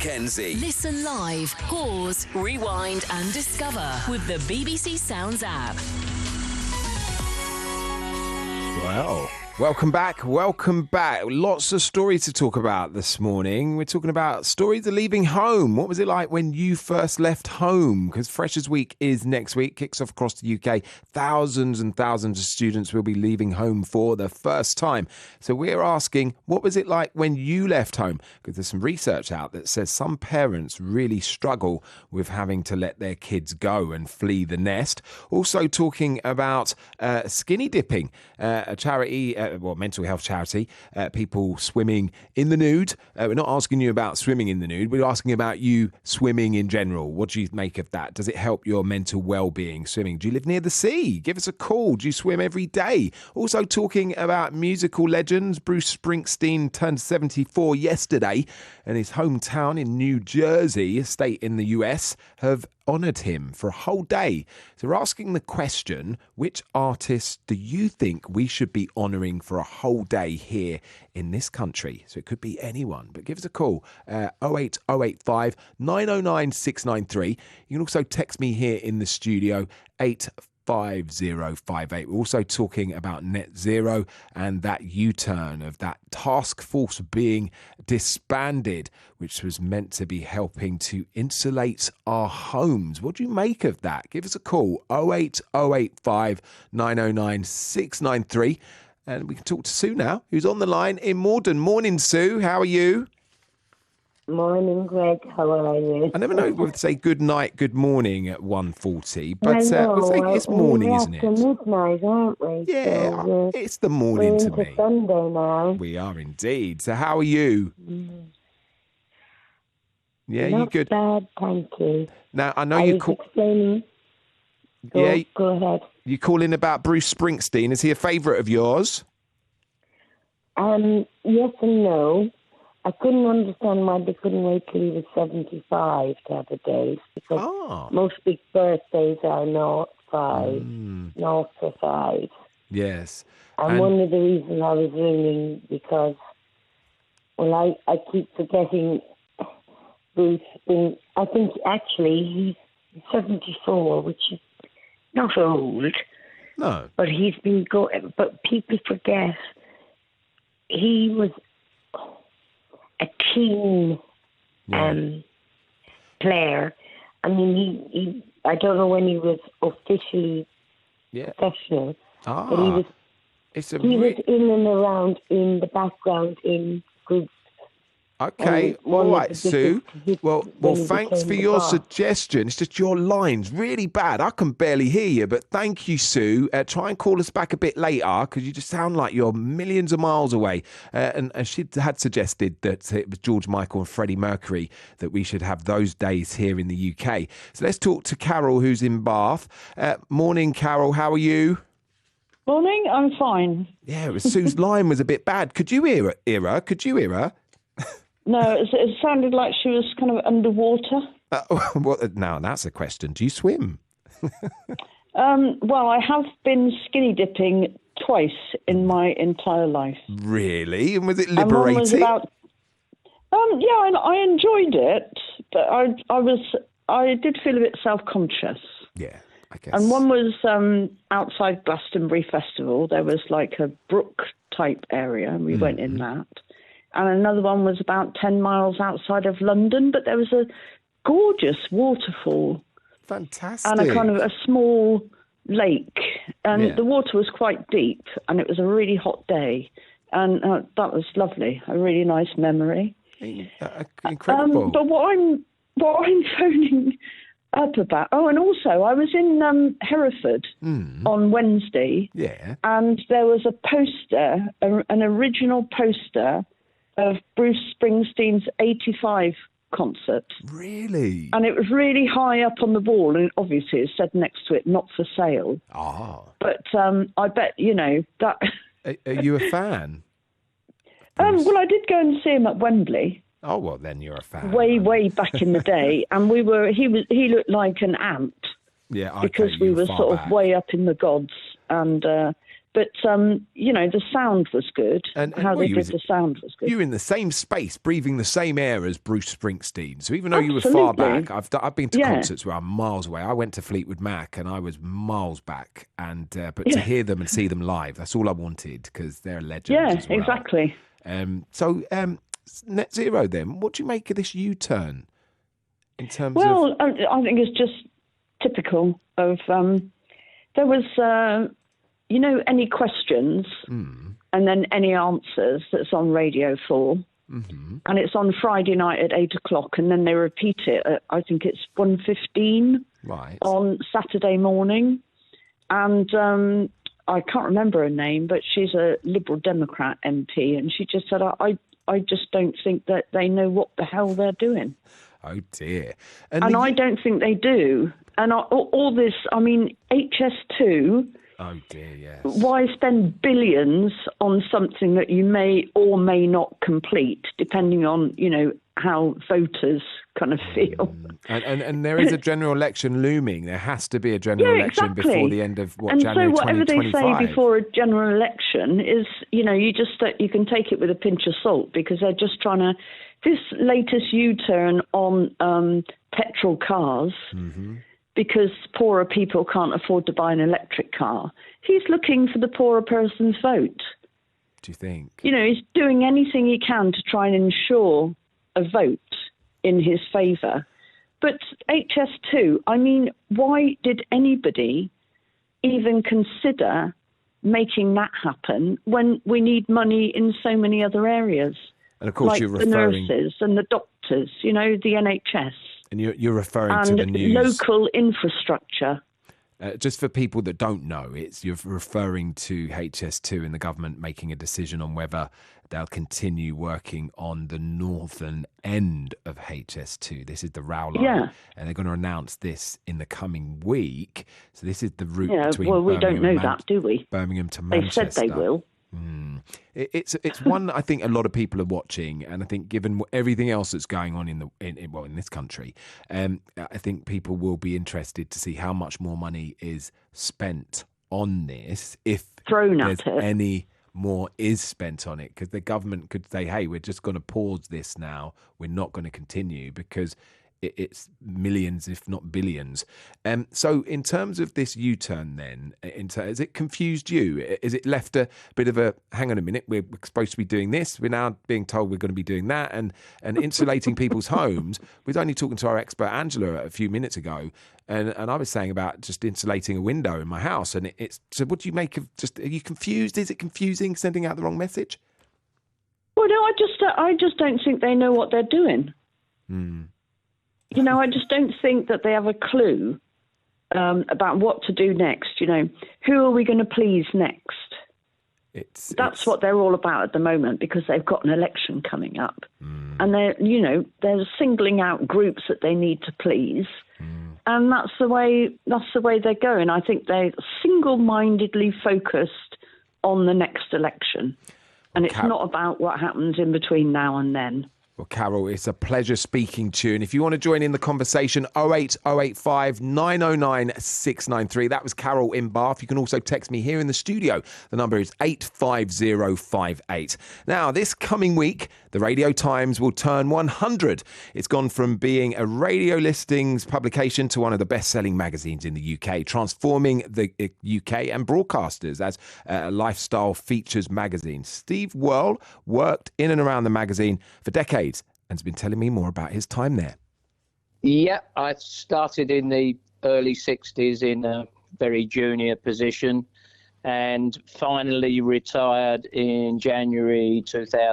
McKenzie. Listen live, pause, rewind and discover with the BBC Sounds app. Well, welcome back. Lots of stories to talk about this morning. We're talking about stories of leaving home. What was it like when you first left home? Because Freshers' Week is next week, kicks off across the UK. Thousands and thousands of students will be leaving home for the first time. So we're asking, what was it like when you left home? Because there's some research out that says some parents really struggle with having to let their kids go and flee the nest. Also talking about skinny dipping, a charity, mental health charity, people swimming in the nude. We're not asking you about swimming in the nude. We're asking about you swimming in general. What do you make of that? Does it help your mental well-being, swimming? Do you live near the sea? Give us a call. Do you swim every day? Also talking about musical legends. Bruce Springsteen turned 74 yesterday, and his hometown in New Jersey, a state in the US, have honoured him for a whole day. So we're asking the question, which artists do you think we should be honouring for a whole day here in this country? So it could be anyone, but give us a call, 08085 909 693. You can also text me here in the studio, 85058. We're also talking about net zero and that U-turn of that task force being disbanded, which was meant to be helping to insulate our homes. What do you make of that? Give us a call, 08085 909 693. And we can talk to Sue now, who's on the line in Morden. Morning, Sue. How are you? Morning, Greg. How are you? I never know if we say good night, good morning at 1:40, but we'll say it's morning, isn't it? We're midnight, aren't we? Yeah, so it's the morning to into me. Sunday now. We are indeed. So how are you? Yeah, Not you good? bad, thank you. Now, I know you call... explaining. Go ahead. You calling about Bruce Springsteen. Is he a favourite of yours? Yes and no. I couldn't understand why they couldn't wait till he was 75 to have a date, because most big birthdays are not 5, not for 5. Yes. And one of the reasons I was ringing, because, I keep forgetting Bruce. I think actually he's 74, which is not old. No. But he's been going. But people forget he was a team player. I mean, he I don't know when he was officially professional, but he was. Was in and around in the background in groups. Okay, all right, Sue. Well, thanks for your suggestion. It's just your line's really bad. I can barely hear you, but thank you, Sue. Try and call us back a bit later, because you just sound like you're millions of miles away. And she had suggested that it was George Michael and Freddie Mercury, that we should have those days here in the UK. So let's talk to Carol, who's in Bath. Morning, Carol. How are you? Morning, I'm fine. Yeah, Sue's line was a bit bad. Could you hear her? Could you hear her? No, it sounded like she was kind of underwater. Well, now that's a question. Do you swim? Well, I have been skinny dipping twice in my entire life. Really? And was it liberating? I enjoyed it, but I did feel a bit self-conscious. Yeah, I guess. And one was outside Glastonbury Festival. There was like a brook type area, and we went in that. And another one was about 10 miles outside of London, but there was a gorgeous waterfall. Fantastic. And a kind of a small lake. And the water was quite deep, and it was a really hot day. And that was lovely, a really nice memory. Incredible. But what I'm phoning up about... Oh, and also, I was in Hereford on Wednesday. Yeah. And there was a poster, an original poster of Bruce Springsteen's 85 concert. Really? And it was really high up on the wall, and obviously it said next to it, not for sale. But I bet, that... Are you a fan? Well, I did go and see him at Wembley. Oh, well, then you're a fan. Way back in the day. And he looked like an ant. Yeah, okay, because we were sort of way up in the gods. And... But, the sound was good. How they did the sound was good. You were in the same space, breathing the same air as Bruce Springsteen. So even though you were far back, I've been to concerts where I'm miles away. I went to Fleetwood Mac and I was miles back. But to hear them and see them live, that's all I wanted because they're legends as well. Exactly. So Net Zero then, what do you make of this U-turn in terms of... Well, I think it's just typical of... there was... any questions and then any answers that's on Radio 4. Mm-hmm. And it's on Friday night at 8 o'clock, and then they repeat it at, I think it's 1:15 on Saturday morning. And I can't remember her name, but she's a Liberal Democrat MP, and she just said, I just don't think that they know what the hell they're doing. Oh, dear. And I don't think they do. And all this, HS2... Oh dear, yes. Why spend billions on something that you may or may not complete, depending on, how voters kind of feel? And there is a general election looming. There has to be a general election before the end of January 2025. So whatever they say before a general election is, you can take it with a pinch of salt, because they're just trying to... This latest U-turn on petrol cars... Mm-hmm. Because poorer people can't afford to buy an electric car. He's looking for the poorer person's vote. Do you think? He's doing anything he can to try and ensure a vote in his favour. But HS2, why did anybody even consider making that happen when we need money in so many other areas? And of course, like you're referring... the nurses and the doctors, the NHS. And you're referring to the news... local infrastructure. Just for people that don't know, you're referring to HS2 and the government making a decision on whether they'll continue working on the northern end of HS2. This is the Row line. Yeah. And they're going to announce this in the coming week. So this is the route between Birmingham we don't know that, do we? Birmingham to Manchester. They said they will. It's one I think a lot of people are watching, and I think given everything else that's going on in this country, I think people will be interested to see how much more money is spent on this, if there's any more is spent on it, because the government could say, hey, we're just going to pause this now, we're not going to continue, because it's millions, if not billions. So in terms of this U-turn then, has it confused you? Is it left a bit of a, hang on a minute, we're supposed to be doing this, we're now being told we're going to be doing that, and insulating people's homes? We was only talking to our expert Angela a few minutes ago, and I was saying about just insulating a window in my house, and so what do you make of, are you confused? Is it confusing, sending out the wrong message? Well, no, I just don't think they know what they're doing. I just don't think that they have a clue about what to do next. Who are we going to please next? That's what they're all about at the moment, because they've got an election coming up, and they're singling out groups that they need to please, and that's the way they're going. I think they're single-mindedly focused on the next election, and it's not about what happens in between now and then. Well, Carol, it's a pleasure speaking to you. And if you want to join in the conversation, 08085 909 693. That was Carol in Bath. You can also text me here in the studio. The number is 85058. Now, this coming week, the Radio Times will turn 100. It's gone from being a radio listings publication to one of the best-selling magazines in the UK, transforming the UK and broadcasters as a lifestyle features magazine. Steve Whirl worked in and around the magazine for decades and has been telling me more about his time there. Yeah, I started in the early 60s in a very junior position and finally retired in January 2000.